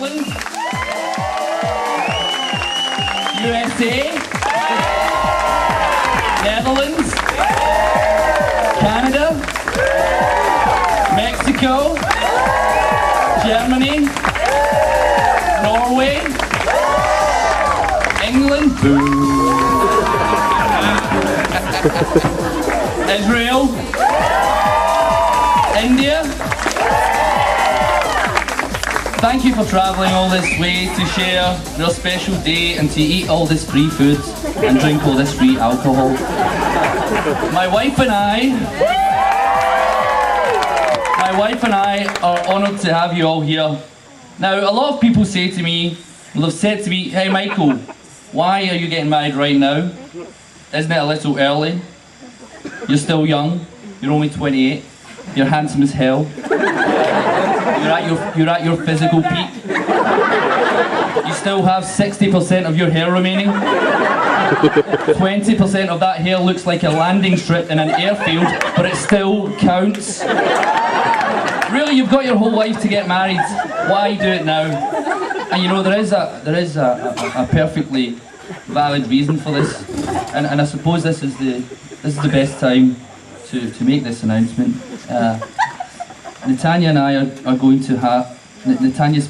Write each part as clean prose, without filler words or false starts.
Scotland, USA, Netherlands, Canada, Mexico, Germany, Norway, England, Israel, India. Thank you for travelling all this way to share your special day and to eat all this free food and drink all this free alcohol. My wife and I are honoured to have you all here. Now, a lot of people say to me, well, they've said to me, hey Michael, why are you getting married right now? Isn't it a little early? You're still young, you're only 28, you're handsome as hell. You're at your physical peak. You still have 60% of your hair remaining. 20% of that hair looks like a landing strip in an airfield, but it still counts. Really, you've got your whole life to get married. Why do it now? And you know, there is a perfectly valid reason for this, and I suppose this is the best time to make this announcement. Natanya and I are going to have. Natanya's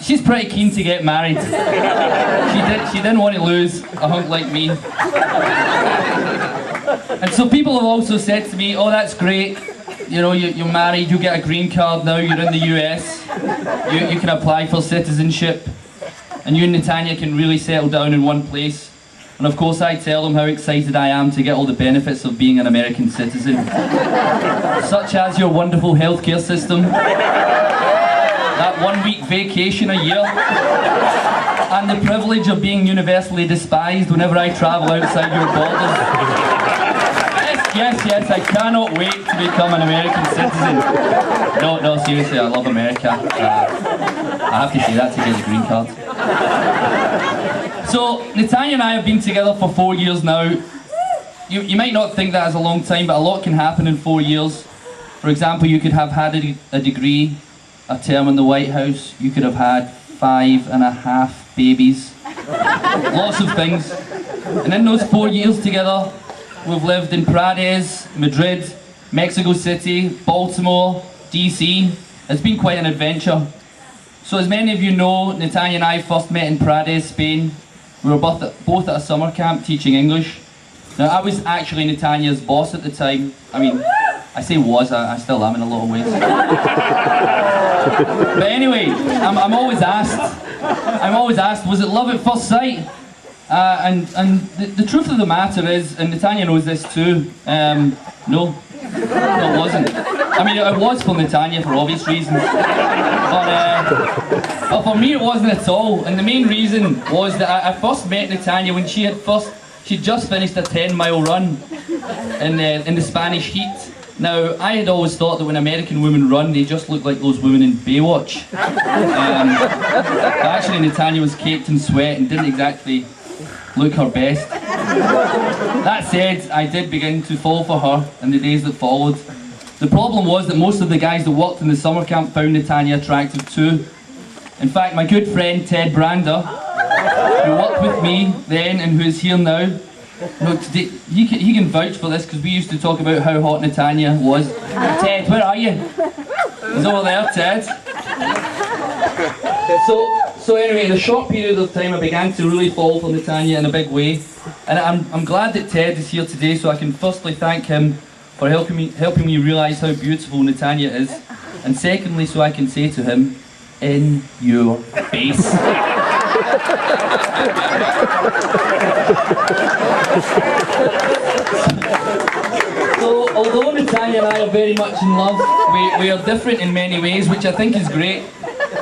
she's pretty keen to get married. She didn't want to lose a hunk like me. And so people have also said to me, oh, that's great. You know, you're married, you get a green card now, you're in the US. You can apply for citizenship. And you and Natanya can really settle down in one place. And of course I tell them how excited I am to get all the benefits of being an American citizen. Such as your wonderful healthcare system, that 1 week vacation a year, and the privilege of being universally despised whenever I travel outside your borders. Yes, I cannot wait to become an American citizen. No, seriously, I love America. I have to say that to get the green card. So, Natanya and I have been together for 4 years now. You might not think that is a long time, but a lot can happen in 4 years. For example, you could have had a degree, a term in the White House, you could have had 5.5 babies. Lots of things. And in those 4 years together, we've lived in Prades, Madrid, Mexico City, Baltimore, DC. It's been quite an adventure. So as many of you know, Natanya and I first met in Prades, Spain. We were both at a summer camp teaching English. Now I was actually Natanya's boss at the time. I mean, I say was, I still am in a lot of ways. But anyway, I'm always asked, was it love at first sight? And the truth of the matter is, and Natanya knows this too, no, it wasn't. I mean, it was for Natanya for obvious reasons, but for me it wasn't at all. And the main reason was that I first met Natanya when she'd just finished a 10-mile run in the Spanish heat. Now, I had always thought that when American women run, they just look like those women in Baywatch. But actually, Natanya was caked in sweat and didn't exactly look her best. That said, I did begin to fall for her in the days that followed. The problem was that most of the guys that worked in the summer camp found Natanya attractive too. In fact, my good friend Ted Brander, who worked with me then and who is here now, he can vouch for this because we used to talk about how hot Natanya was. Ted, where are you? He's over there, Ted. So anyway, in a short period of time I began to really fall for Natanya in a big way. And I'm glad that Ted is here today so I can firstly thank him for helping me realise how beautiful Natanya is. And secondly, so I can say to him, in your face. So, although Natanya and I are very much in love, we are different in many ways, which I think is great.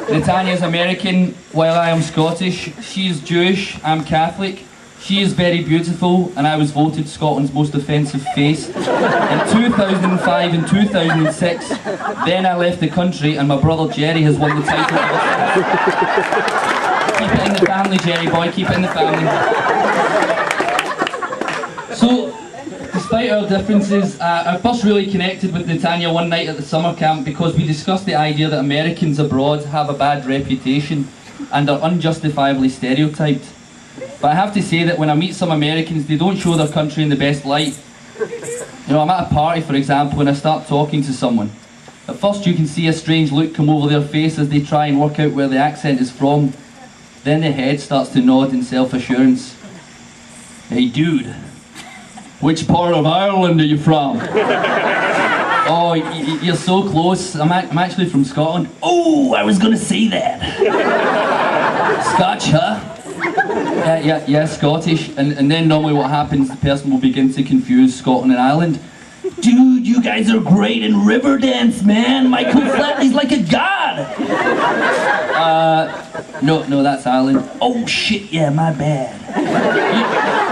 Natanya is American, while I am Scottish. She is Jewish, I'm Catholic. She is very beautiful, and I was voted Scotland's most offensive face in 2005 and 2006. Then I left the country, and my brother Jerry has won the title. Keep it in the family, Jerry boy, keep it in the family. So, Despite our differences, I first really connected with Natanya one night at the summer camp because we discussed the idea that Americans abroad have a bad reputation and are unjustifiably stereotyped. But I have to say that when I meet some Americans, they don't show their country in the best light. You know, I'm at a party, for example, and I start talking to someone. At first you can see a strange look come over their face as they try and work out where the accent is from. Then the head starts to nod in self-assurance. Hey dude, which part of Ireland are you from? Oh, you're so close. I'm actually from Scotland. Oh, I was gonna say that. Scotch, huh? Yeah, Scottish. And then normally what happens, the person will begin to confuse Scotland and Ireland. Dude, you guys are great in Riverdance, man. Michael Flatley's like a god. No, that's Ireland. Oh shit, yeah, my bad.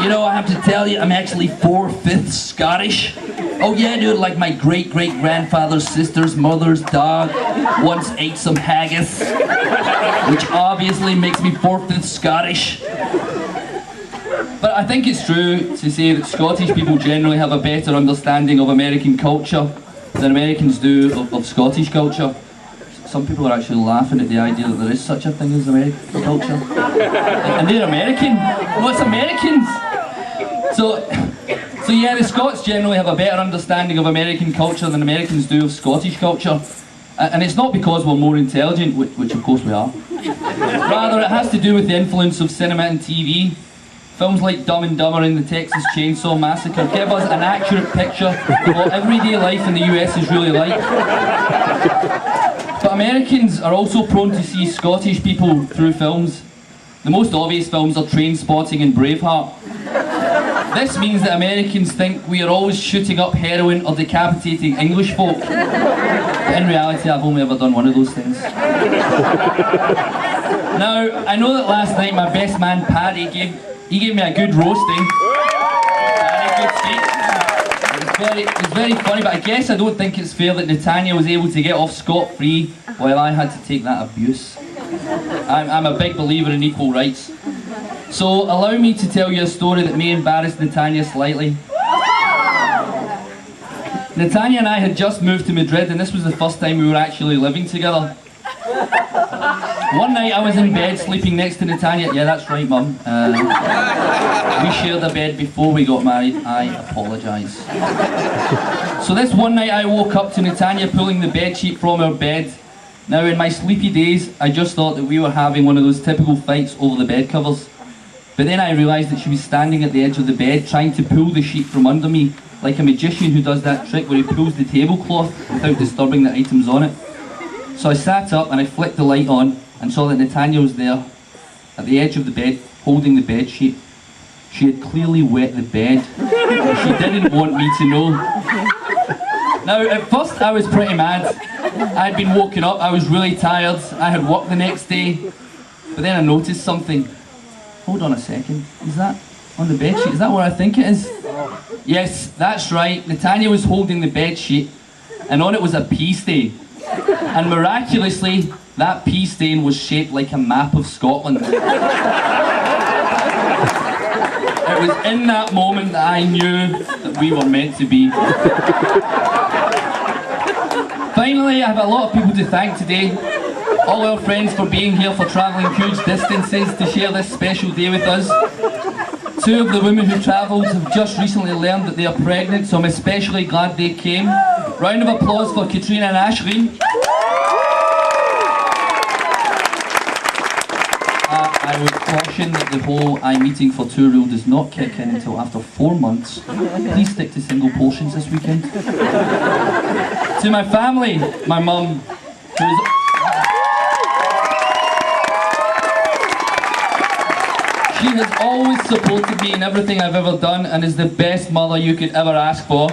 You know, I have to tell you, I'm actually 4/5 Scottish. Oh yeah, dude, like my great-great-grandfather's sister's mother's dog once ate some haggis, which obviously makes me 4/5 Scottish. But I think it's true to say that Scottish people generally have a better understanding of American culture than Americans do of Scottish culture. Some people are actually laughing at the idea that there is such a thing as American culture. And they're American. No, it's Americans. So yeah, the Scots generally have a better understanding of American culture than Americans do of Scottish culture. And it's not because we're more intelligent, which of course we are. Rather, it has to do with the influence of cinema and TV. Films like Dumb and Dumber and the Texas Chainsaw Massacre give us an accurate picture of what everyday life in the US is really like. But Americans are also prone to see Scottish people through films. The most obvious films are Trainspotting and Braveheart. This means that Americans think we are always shooting up heroin or decapitating English folk. But in reality, I've only ever done one of those things. Now, I know that last night my best man Paddy gave me a good roasting. It was very funny, but I guess I don't think it's fair that Natanya was able to get off scot-free while I had to take that abuse. I'm a big believer in equal rights. So allow me to tell you a story that may embarrass Natanya slightly. Natanya and I had just moved to Madrid, and this was the first time we were actually living together. One night I was in bed sleeping next to Natanya. Yeah, that's right, Mum. We shared a bed before we got married. I apologise. So this one night I woke up to Natanya pulling the bedsheet from her bed. Now in my sleepy days, I just thought that we were having one of those typical fights over the bed covers. But then I realised that she was standing at the edge of the bed trying to pull the sheet from under me, like a magician who does that trick where he pulls the tablecloth without disturbing the items on it. So I sat up and I flicked the light on and saw that Natanya was there at the edge of the bed holding the bed sheet. She had clearly wet the bed, but she didn't want me to know. Now at first I was pretty mad. I had been woken up, I was really tired, I had work the next day. But then I noticed something. Hold on a second, is that on the bed sheet? Is that what I think it is? Yes, that's right. Natanya was holding the bed sheet and on it was a pea stain. And miraculously, that pea stain was shaped like a map of Scotland. It was in that moment that I knew that we were meant to be. Finally, I have a lot of people to thank today. All our friends for being here, for travelling huge distances to share this special day with us. Two of the women who travelled have just recently learned that they are pregnant, so I'm especially glad they came. Round of applause for Katrina and Ashley. I would caution that the whole I'm eating for two rule does not kick in until after 4 months. Please stick to single portions this weekend. To my family, my mum, who's... She has always supported me in everything I've ever done and is the best mother you could ever ask for.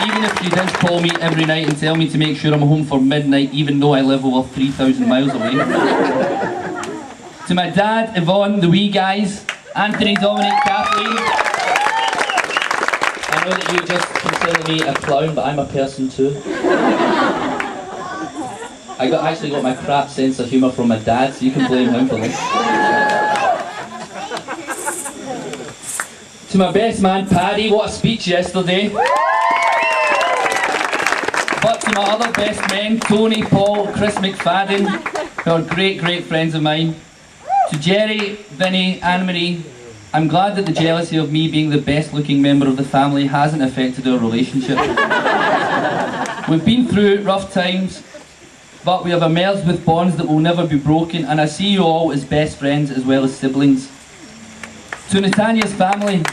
Even if she does call me every night and tell me to make sure I'm home for midnight, even though I live over 3,000 miles away. To my dad, Yvonne, the wee guys, Anthony, Dominic, Kathleen. I know that you just consider me a clown, but I'm a person too. I actually got my crap sense of humour from my dad, so you can blame him for this. To my best man, Paddy, what a speech yesterday. But to my other best men, Tony, Paul, Chris McFadden, who are great, great friends of mine. To Jerry, Vinny, Anne-Marie, I'm glad that the jealousy of me being the best looking member of the family hasn't affected our relationship. We've been through rough times, but we have emerged with bonds that will never be broken, and I see you all as best friends as well as siblings. To Natania's family,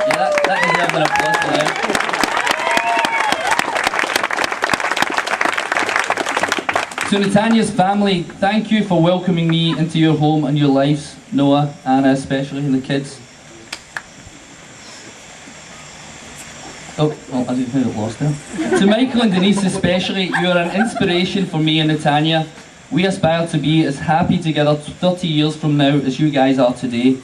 yeah, that deserves an applause for them. To Natania's family, thank you for welcoming me into your home and your lives, Noah, Anna especially, and the kids. Oh, I think I got lost there. To Michael and Denise especially, you are an inspiration for me and Natania. We aspire to be as happy together 30 years from now as you guys are today.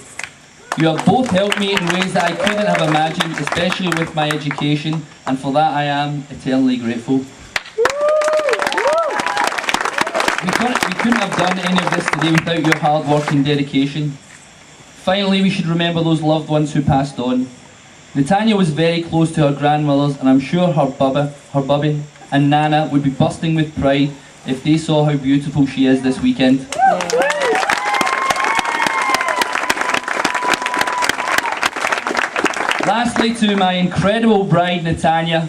You have both helped me in ways that I couldn't have imagined, especially with my education, and for that I am eternally grateful. We couldn't have done any of this today without your hard work and dedication. Finally, we should remember those loved ones who passed on. Natania was very close to her grandmothers, and I'm sure her bubby and Nana would be bursting with pride if they saw how beautiful she is this weekend. Lastly, to my incredible bride, Natania.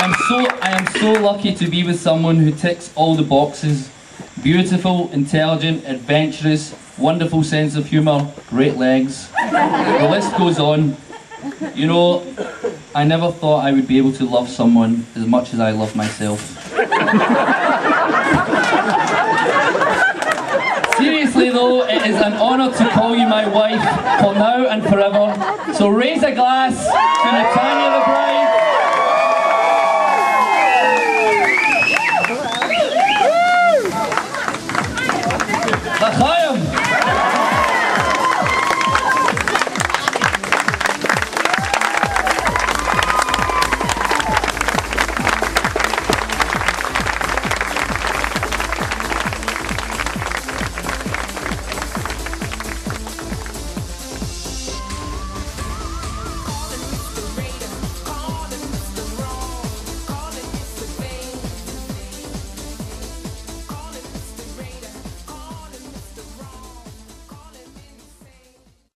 I am so lucky to be with someone who ticks all the boxes. Beautiful, intelligent, adventurous, wonderful sense of humour, great legs. The list goes on. You know, I never thought I would be able to love someone as much as I love myself. Seriously though, it is an honour to call you my wife for now and forever. So raise a glass to Natania the bride.